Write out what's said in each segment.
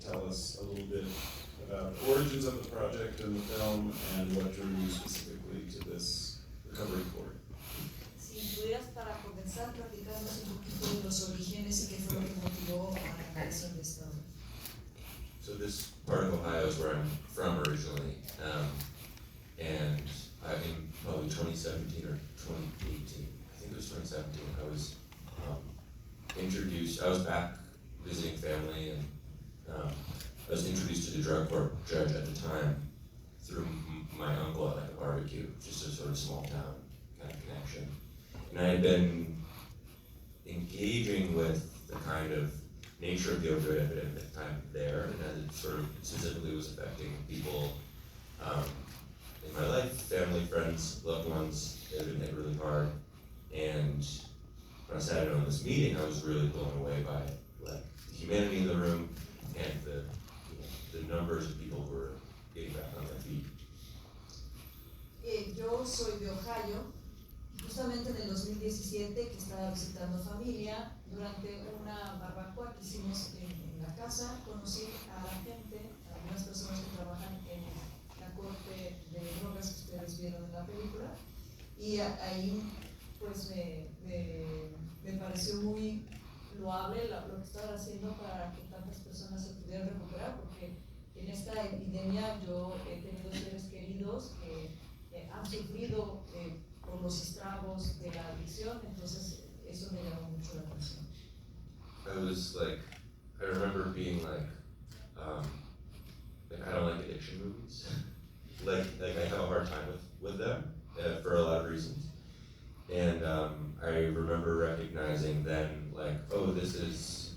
Tell us a little bit about the origins of the project and the film and what drew you specifically to this recovery court. Si pudieras para comenzar platicarnos un poquito de los orígenes y qué fue lo que motivó a la creación de esta obra. So this part of Ohio is where I'm from originally, and in probably 2017 or 2018, I think it was 2017, I was introduced, I was back visiting family, and I was introduced to the drug court judge at the time through my uncle at like a barbecue, just a sort of small town kind of connection. And I had been engaging with the kind of nature of the opioid epidemic at the time there, and as it sort of specifically was affecting people in my life, family, friends, loved ones. It had been hit really hard. And when I sat in on this meeting, I was really blown away by like the humanity in the room and the numbers of people who were getting back on their feet. Yo soy de Ohio, justamente en el 2017 que estaba visitando familia, durante una barbacoa que hicimos en la casa, conocí a la gente, a algunas personas que trabajan en la corte de drogas que ustedes vieron en la película, y ahí pues me pareció muy loable lo que estaban haciendo para que tantas personas se pudieran recuperar, porque en esta epidemia yo he tenido seres queridos que han sufrido por los estragos de la adicción, entonces eso me llamó mucho la atención. I remember being like I don't like addiction movies. like I have a hard time with them for a lot of reasons. And I remember recognizing then, like, oh, this is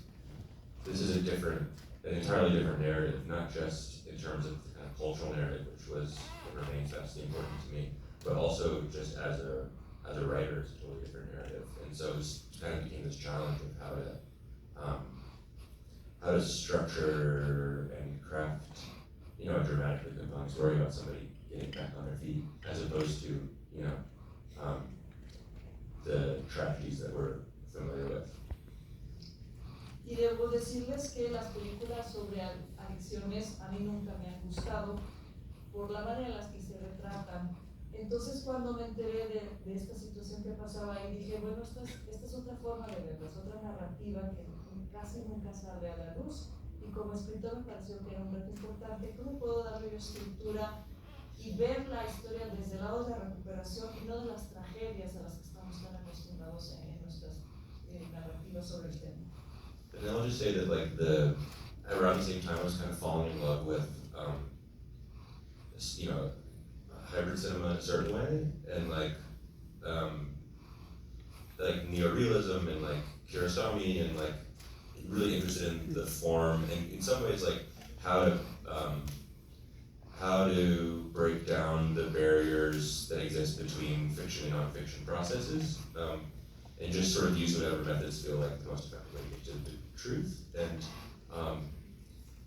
an entirely different narrative, not just in terms of the kind of cultural narrative, which remains vastly important to me, but also just as a writer, it's a totally different narrative. And so it kind of became this challenge of how to structure and craft, a dramatically compelling story about somebody getting back on their feet, as opposed to, the tragedies that we're familiar with. Y debo decirles que las películas sobre adicciones a mí nunca me han gustado por la manera en la que se retratan. Entonces cuando me enteré de esta situación que pasaba ahí, dije, bueno, esta es otra forma de verlo, es otra narrativa que casi nunca sale a la luz. Y como escritor me pareció que era un reto importante. ¿Cómo puedo darle yo estructura y ver la historia desde el lado de la recuperación y no de las tragedias a las que estamos tan acostumbrados en nuestras narrativas sobre el tema? And I'll just say that around the same time I was kind of falling in love with hybrid cinema in a certain way, and like neorealism and like Kurosawa, and like really interested in the form, and in some ways like how to break down the barriers that exist between fiction and nonfiction processes, and just sort of use whatever methods feel like the most effective way to get to the truth.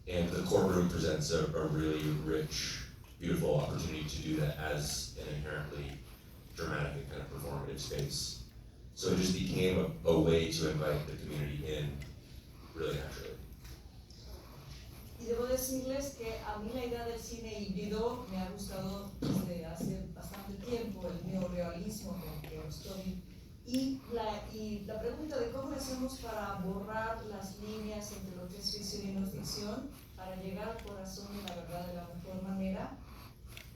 And the courtroom presents a really rich, beautiful opportunity to do that as an inherently dramatic and kind of performative space. So it just became a way to invite the community in really naturally. Y debo decirles que a mí la idea del cine híbrido me ha gustado desde hace bastante tiempo, el neorealismo que estoy. Y la pregunta de cómo hacemos para borrar las líneas entre lo que es ficción y no ficción, para llegar al corazón de la verdad de la mejor manera,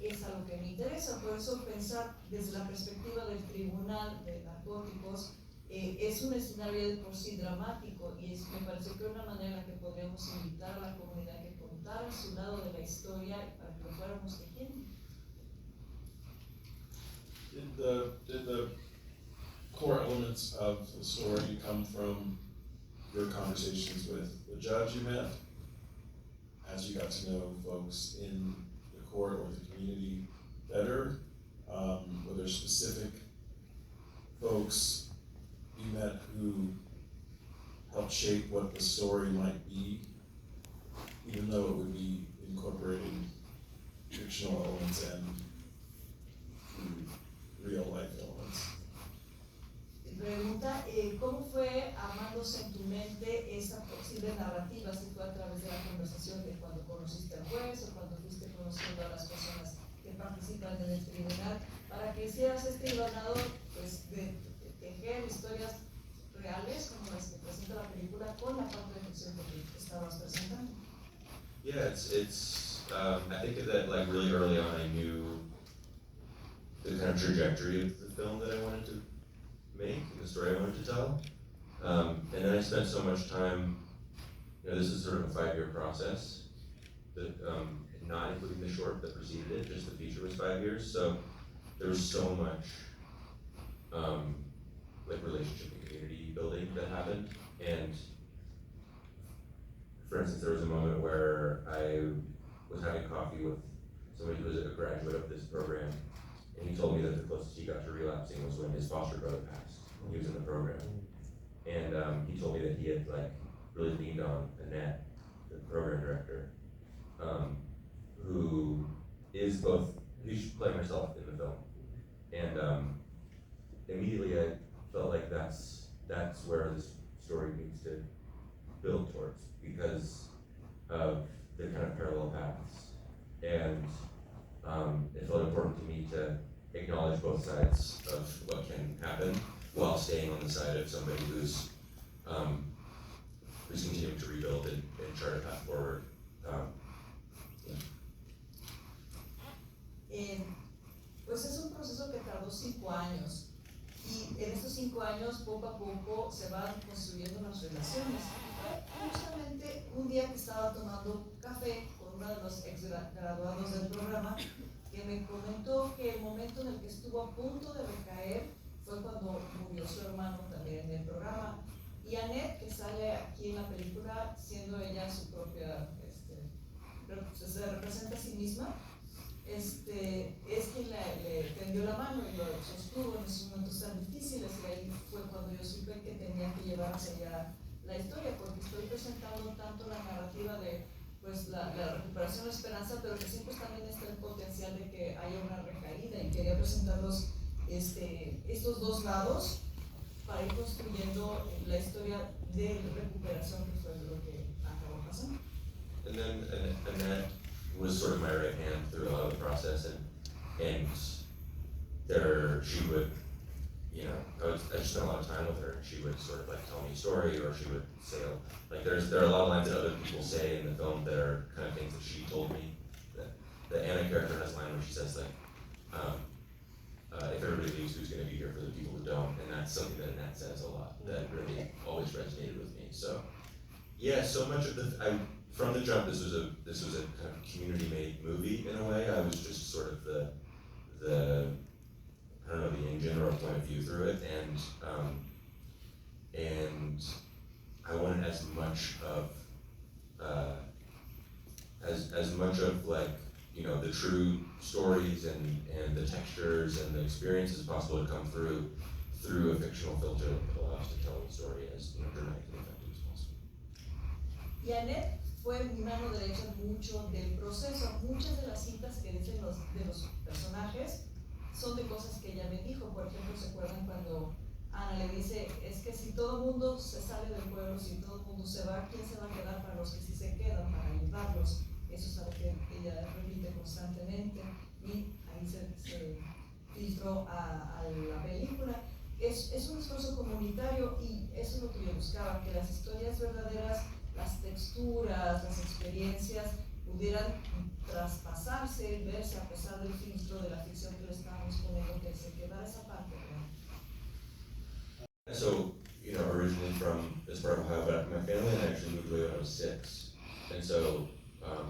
es algo que me interesa. Por eso pensar desde la perspectiva del tribunal de narcóticos es un escenario de por sí dramático, y me pareció que una manera en la que podríamos invitar a la comunidad que contara su lado de la historia para que lo fuéramos tejiendo. Did the core elements of the story come from your conversations with the judge you met, as you got to know folks in the court or the community better? Were there specific folks you met who helped shape what the story might be, even though it would be incorporating fictional elements and real life elements? Pregunta, ¿cómo fue armándose en tu mente esta posible narrativa? Si fue a través de la conversación a las personas que participan en el tribunal para que hicieras este hilvanado, pues, de tejer historias reales como las que presenta la película con la parte de ficción que estabas presentando. Yeah, I think that like really early on I knew the kind of trajectory of the film that I wanted to make, and the story I wanted to tell. And then I spent so much time, this is sort of a 5-year process, that, not including the short that preceded it, just the feature was 5 years, so there was so much, like relationship and community building that happened, and for instance, there was a moment where I was having coffee with somebody who was a graduate of this program, and he told me that the closest he got to relapsing was when his foster brother passed when he was in the program. And he told me that he had like really leaned on Annette, the program director, who is she's playing herself in the film. And immediately I felt like that's where this story needs to build towards, because of the kind of parallel paths. And it felt important to me to acknowledge both sides of what can happen while staying on the side of somebody who's continuing to rebuild and chart a path forward. Pues es un proceso que tardó 5 años, y en estos 5 años poco a poco se van construyendo las relaciones. Justamente un día que estaba tomando café con uno de los ex graduados del programa, que me comentó que el momento en el que estuvo a punto de recaer fue cuando murió su hermano también en el programa. Y Annette, que sale aquí en la película, siendo ella su propia, se representa a sí misma, es quien le tendió la mano y lo sostuvo en esos momentos tan difíciles, y ahí fue cuando yo supe que tenía que llevar hacia allá la historia, porque estoy presentando tanto la narrativa de pues la recuperación, la esperanza, pero que siempre también está el potencial de que haya una recaída, y quería presentarlos estos dos lados para ir construyendo la historia de recuperación, que fue lo que acabó pasando. And that was sort of my right hand through a lot of the process, and there she would, I just spent a lot of time with her, and she would sort of like tell me a story, or she would say, like there are a lot of lines that other people say in the film that are kind of things that she told me. The Anna character has a line where she says like, if everybody leaves, who's going to be here for the people who don't? And that's something that Annette says a lot, that really always resonated with me. So yeah, so much of from the jump, this was a kind of community-made movie in a way. I was just sort of the I don't know, the engine or a point of view through it, and I wanted as much of like, the true stories and the textures and the experiences possible to come through a fictional filter that allows to tell the story as dramatic and effective as possible. Y Annette fue mi mano derecha mucho del proceso. Muchas de las citas que dicen de los personajes son de cosas que ella me dijo. Por ejemplo, ¿se acuerdan cuando Ana le dice, es que si todo el mundo se sale del pueblo, si todo el mundo se va, ¿quién se va a quedar para los que sí se quedan, para ayudarlos? Eso es algo que ella repite constantemente, y ahí se filtró a la película. Es un esfuerzo comunitario, y eso es lo que yo buscaba, que las historias verdaderas, las texturas, las experiencias pudieran traspasarse, verse a pesar del filtro de la ficción que le estábamos poniendo, que se quedara esa parte. So, originally from this part of Ohio, but my family and I actually moved away when I was 6. And so,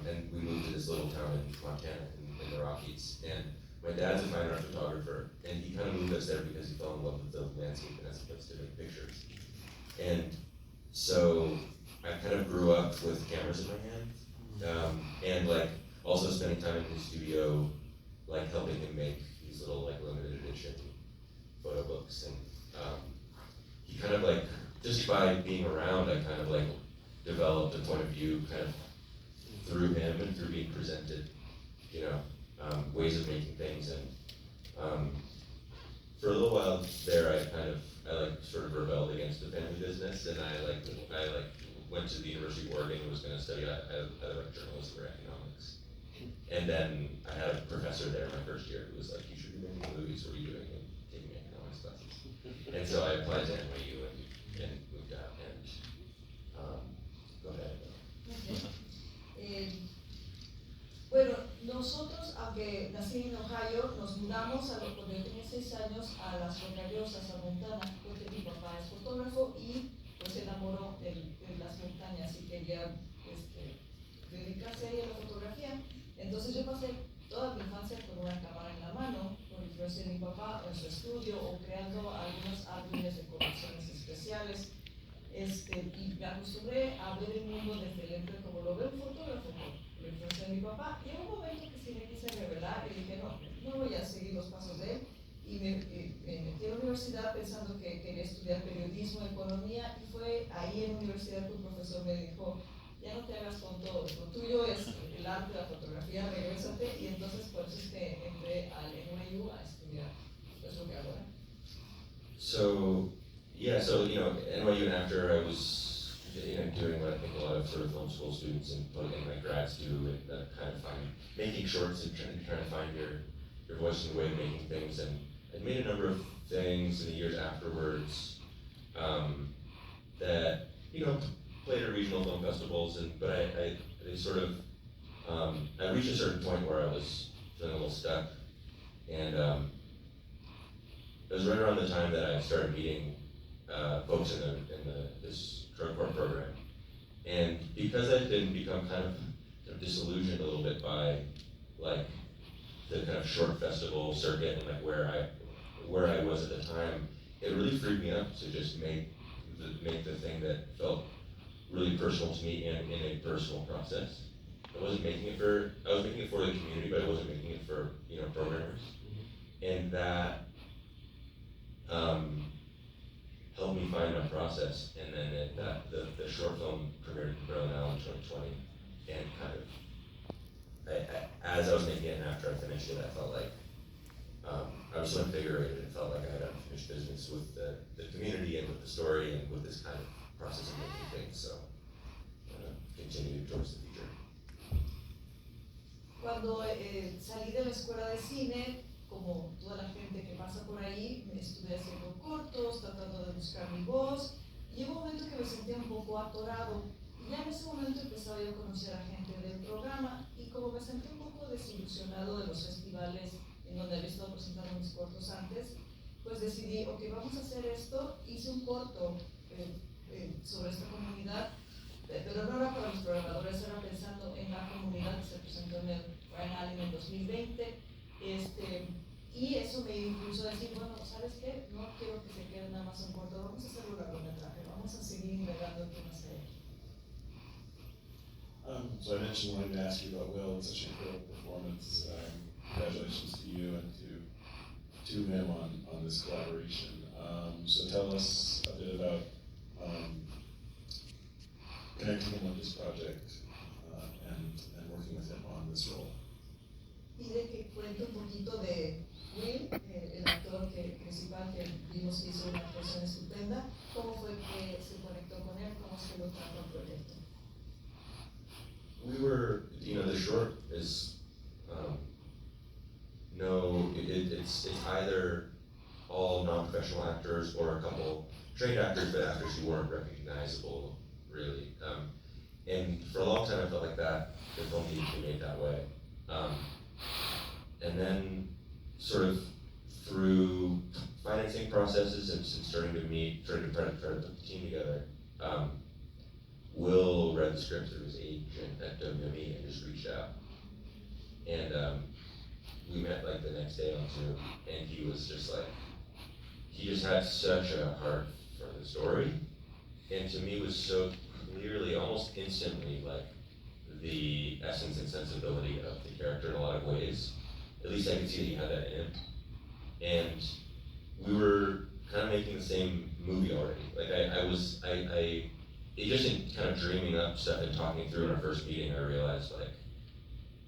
and we moved to this little town in Montana in the Rockies. And my dad's a fine art photographer, and he kind of moved us there because he fell in love with the landscape and as a place to make pictures. And so I kind of grew up with cameras in my hand, and like also spending time in his studio, like helping him make these little like limited edition photo books. And he kind of like, just by being around, I kind of like developed a point of view kind of through him and through being presented, ways of making things. And for a little while there, I like sort of rebelled against the family business, and I went to the University of Oregon and was going to study either like journalism or economics. And then I had a professor there my first year who was like, you should be making movies, what are you doing? And taking economics classes. And so I applied to NYU and moved out and, go ahead. Bueno, nosotros, aunque nací en Ohio, nos mudamos cuando yo tenía 6 años a las Rocallosas, a Montana, porque mi papá es fotógrafo y pues se enamoró de las montañas y quería dedicarse ahí a la fotografía. Entonces yo pasé toda mi infancia con una cámara en la mano, por influencia de mi papá, en su estudio o creando algunos álbumes de colecciones especiales. Y me acostumbré a ver el mundo de lente como lo ve un fotógrafo, por la influencia de mi papá. Y en un momento que sí me quise revelar y dije, no voy a seguir los pasos de él. Y me metí a la universidad pensando que quería estudiar periodismo, economía, y fue ahí en la universidad que un profesor me dijo, ya no te hagas con todo, lo tuyo es el arte, la fotografía, regrésate. Y entonces por eso es que entré al NYU a estudiar, pues lo que hago ahora. So, yeah, so, NYU, after I was, doing what I think a lot of sort of film school students and my grads do, and kind of making shorts and trying to find your voice and way of making things. And I'd made a number of things in the years afterwards that, played at regional film festivals, but I sort of, I reached a certain point where I was feeling a little stuck, and it was right around the time that I started meeting folks in this drug court program, and because I'd become kind of disillusioned a little bit by like the kind of short festival circuit and like where I was at the time, it really freed me up to just make the thing that felt really personal to me in a personal process. I was making it for the community, but I wasn't making it for programmers, and that helped me find my process. And then the short film premiered in Berlin in 2020, and kind of as I was making it and after I finished it, I felt like I was so invigorated. It felt like I had unfinished business with the community and with the story and with this kind of process of making things. So I'm gonna continue towards the future. Cuando salí de la escuela de cine, como toda la gente que pasa por ahí, me estuve haciendo cortos, tratando de buscar mi voz, y hubo un momento que me sentía un poco atorado, y ya en ese momento empezaba yo a conocer a gente del programa, y como me sentí un poco desilusionado de los festivales en donde había estado presentando mis cortos antes, pues decidí, ok, vamos a hacer esto. Hice un corto sobre esta comunidad, pero no era para los programadores, era pensando en la comunidad que se presentó en el Bienal en el 2020, y eso me impulsó a decir, bueno, ¿sabes qué? No quiero que se quede nada más un corto, vamos a hacer un largometraje, vamos a seguir indagando qué más hay. So I mentioned wanting to ask you about Will. It's such an incredible performance. Congratulations to you and to him on this collaboration. So tell us a bit about connecting him on this project and working with him on this role. Y de que cuente un poquito de Will, el actor principal que vimos que hizo una actuación estupenda, cómo fue que se conectó con él, cómo se lo trajo al proyecto. We were, the short is, it's either all non-professional actors or a couple trained actors, but actors who weren't recognizable, really. And for a long time I felt like that, the film needed to be made that way. And then sort of through financing processes and starting to try to put the team together, Will read the script through his agent at WME and just reached out. And we met like the next day on Zoom, and he was just like, he just had such a heart for the story, and to me was so clearly, almost instantly, like the essence and sensibility of the character in a lot of ways. At least I could see that he had that in him. And we were kind of making the same movie already. Like it just in kind of dreaming up stuff and talking through in our first meeting, I realized like,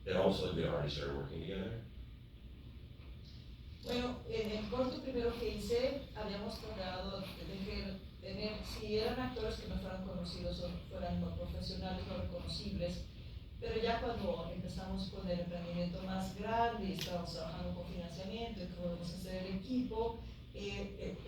it almost like we had already started working together. Bueno, en el corto primero que hice, habíamos tratado de tener, si eran actores que no fueran conocidos o fueran no profesionales, no reconocibles, Pero ya cuando empezamos con el emprendimiento más grande y estábamos trabajando con financiamiento y cómo vamos a hacer el equipo,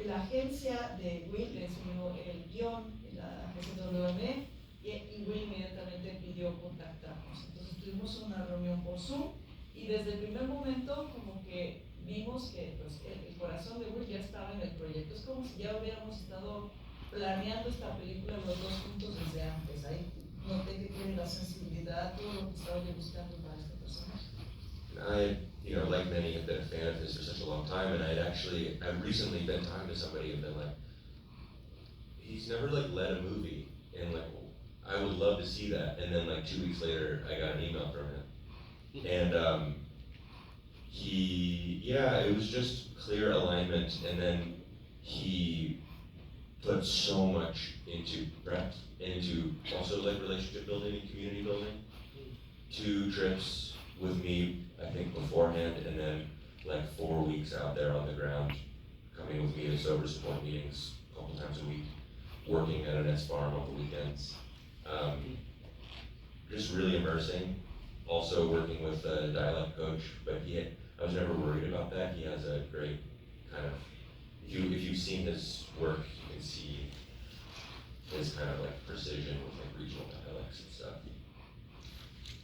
la agencia de Will le enseñó el guión, la agencia WM, y Will inmediatamente pidió contactarnos. Entonces tuvimos una reunión por Zoom y desde el primer momento como que vimos que pues, el corazón de Will ya estaba en el proyecto. Es como si ya hubiéramos estado planeando esta película los dos juntos desde antes. Ahí noté que tiene la sensibilidad, todo lo que estaba yo buscando para este personaje. I, like many, have been a fan of his for such a long time, and I've recently been talking to somebody and been like, he's never like led a movie, and like, I would love to see that. And then like 2 weeks later, I got an email from him, and it was just clear alignment, and then he put so much into prep, into also like relationship building and community building. 2 trips with me, I think beforehand, and then like 4 weeks out there on the ground, coming with me to sober support meetings a couple times a week, working at an S farm on the weekends. Just really immersing. Also working with a dialect coach, but I was never worried about that. He has a great kind of, if you've seen his work, you can see his kind of like precision with like regional dialects and stuff.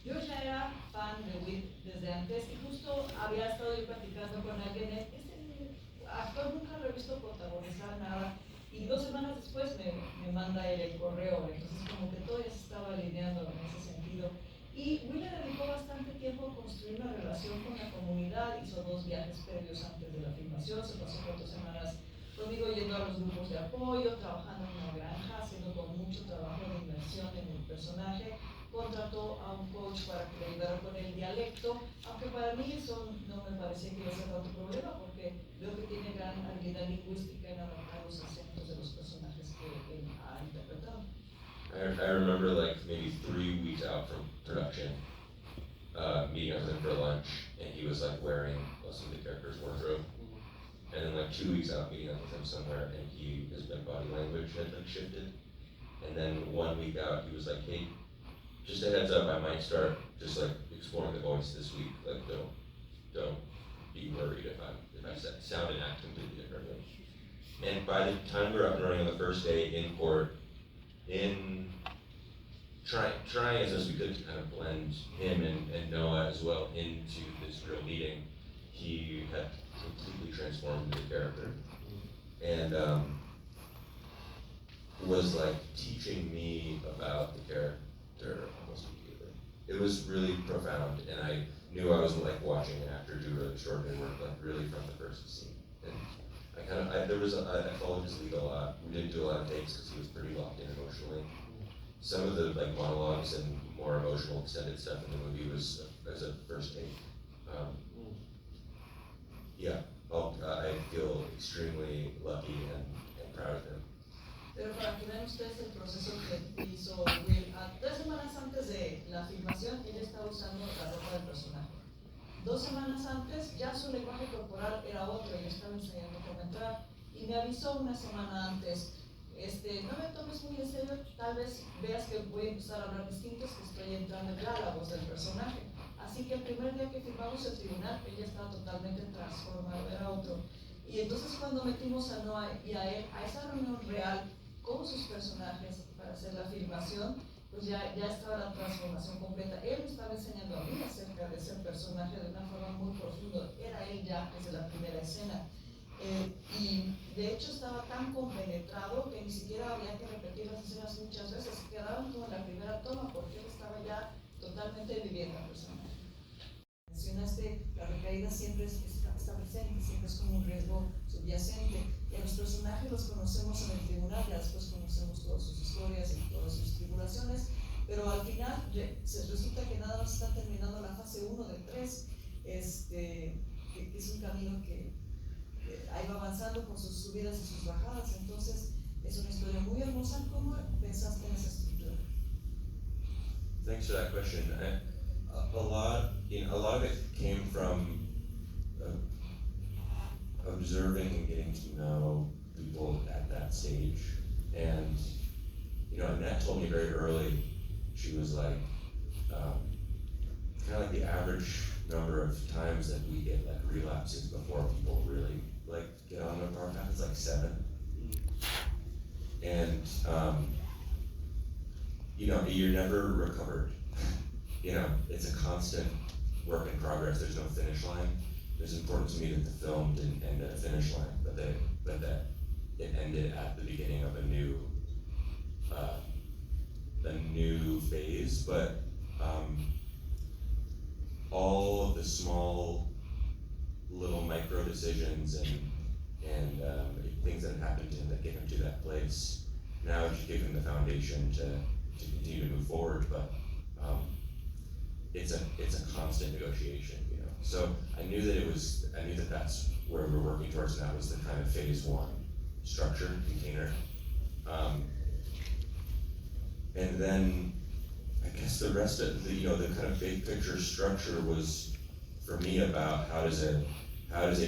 Yo ya era fan de Will desde antes y justo había estado yo platicando con alguien, este actor nunca lo he visto protagonizar nada y 2 semanas después me manda él el correo, entonces como que todo ya se estaba alineando en ese sentido. Y Will le dedicó bastante tiempo a construir una relación con la comunidad, hizo 2 viajes previos antes de la filmación, se pasó 4 semanas conmigo yendo a los grupos de apoyo, trabajando en una granja, haciendo con mucho trabajo de inmersión en el personaje. Contrató a un coach para que le ayudara con el dialecto, aunque para mí eso no me parecía que iba a ser tanto problema, porque veo que tiene gran habilidad lingüística en adaptar los acentos de los personajes que él ha interpretado. I remember like maybe 3 weeks out from production, meeting up with him for lunch, and he was like wearing some of the character's wardrobe. And then like 2 weeks out, meeting up with him somewhere, and his body language had like shifted. And then 1 week out, he was like, "Hey, just a heads up, I might start just like exploring the voice this week. Like, don't be worried if I sound and act completely differently." And by the time we were up and running on the first day in court, trying as best we could to kind of blend him and Noah as well into this real meeting, he had completely transformed into the character, and was like teaching me about the character almost immediately. It was really profound, and I knew I was like watching an actor do really extraordinary work, like really from the first scene. And I followed his lead a lot. We didn't do a lot of takes because he was pretty locked in emotionally. Some of the like monologues and more emotional extended stuff in the movie was as a first take. I feel extremely lucky and proud of him. Pero para que vean ustedes el proceso que hizo Will, 3 semanas antes de la filmación, ella estaba usando la ropa del personaje. 2 semanas antes, ya su lenguaje corporal era otro, ella estaba enseñando cómo entrar. Y me avisó 1 semana antes, no me tomes muy en serio, tal vez veas que voy a empezar a hablar distintos, que estoy entrando ya a la voz del personaje. Así que el primer día que firmamos el tribunal, ella estaba totalmente transformada, era otro. Y entonces cuando metimos a Noah y a él a esa reunión real con sus personajes para hacer la filmación, pues ya estaba la transformación completa. Él me estaba enseñando a mí acerca de ese personaje de una forma muy profunda. Era él ya desde la primera escena. Y de hecho estaba tan compenetrado que ni siquiera había que repetir las escenas muchas veces. Quedaban como en la primera toma porque él estaba ya totalmente viviendo el personaje. Mencionaste, la recaída siempre está presente, siempre es como un riesgo subyacente. Y a los personajes los conocemos en el tribunal, ya después conocemos todas sus historias y todas sus tribulaciones, pero al final resulta que nada más está terminando la fase 1 de 3, que es un camino que ahí va avanzando con sus subidas y sus bajadas. Entonces es una historia muy hermosa. ¿Cómo pensaste en esa estructura? Thanks for that question. A lot of it came from observing and getting to know people at that stage. And Annette told me very early, she was like, like the average number of times that we get like relapses before people really like get on the power path is like 7. And you know, you're never recovered. You know, it's a constant work in progress. There's no finish line. It's important to me that the film didn't end at a finish line, but that it ended at the beginning of a new phase. But all of the small little micro decisions and things that happened to him that get him to that place now just give him the foundation to continue to move forward. But it's a constant negotiation, you know. So I knew that that's where we're working towards, and that was the kind of phase 1 structure container. And then I guess the rest of the, you know, the kind of big picture structure was for me about how does a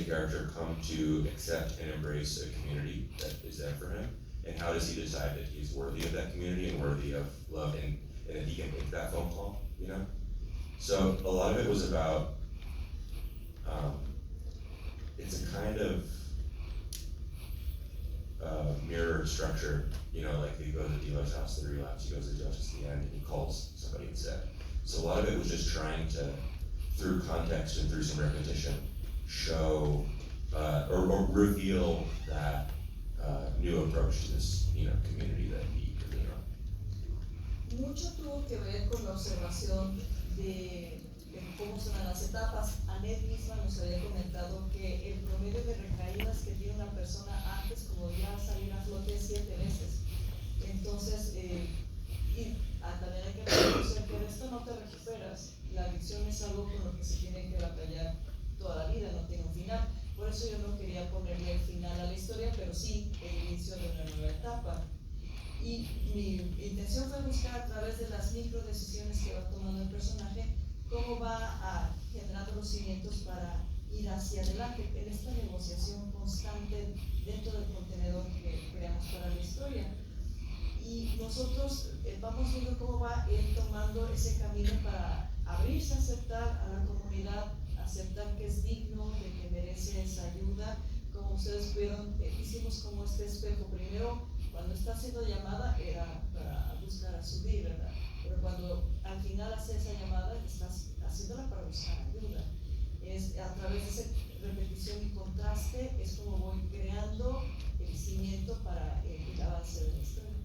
character come to accept and embrace a community that is there for him, and how does he decide that he's worthy of that community and worthy of love, and that he can make that phone call, you know? So a lot of it was about, it's a kind of mirror structure, you know, like you go to the dealer's house, the relapse, he goes to the dealer's house at the end, and he calls somebody instead. So a lot of it was just trying to, through context and through some repetition, show or reveal that new approach to this, you know, community that he could lean on. Mucho tuvo que ver con la observación de cómo son las etapas. Anet misma nos había comentado que el promedio de recaídas que tiene una persona antes, como ya salir a flote, es 7 veces. Entonces, también hay que reconocer que de esto no te recuperas. La adicción es algo con lo que se tiene que batallar toda la vida, no tiene un final. Por eso yo no quería ponerle el final a la historia, pero sí el inicio de una nueva etapa. Y mi intención fue buscar a través de las micro decisiones que va tomando el personaje cómo va generando los cimientos para ir hacia adelante en esta negociación constante dentro del contenedor que creamos para la historia. Y nosotros vamos viendo cómo va él tomando ese camino para abrirse a aceptar a la comunidad, aceptar que es digno, de que merece esa ayuda. Como ustedes vieron, hicimos como este espejo. Primero, cuando está haciendo llamada, era para buscar a subir, ¿verdad? Pero cuando al final hace esa llamada, estás haciéndola para buscar ayuda. Es a través de esa repetición y contraste, es como voy creando el cimiento para el avance de la historia.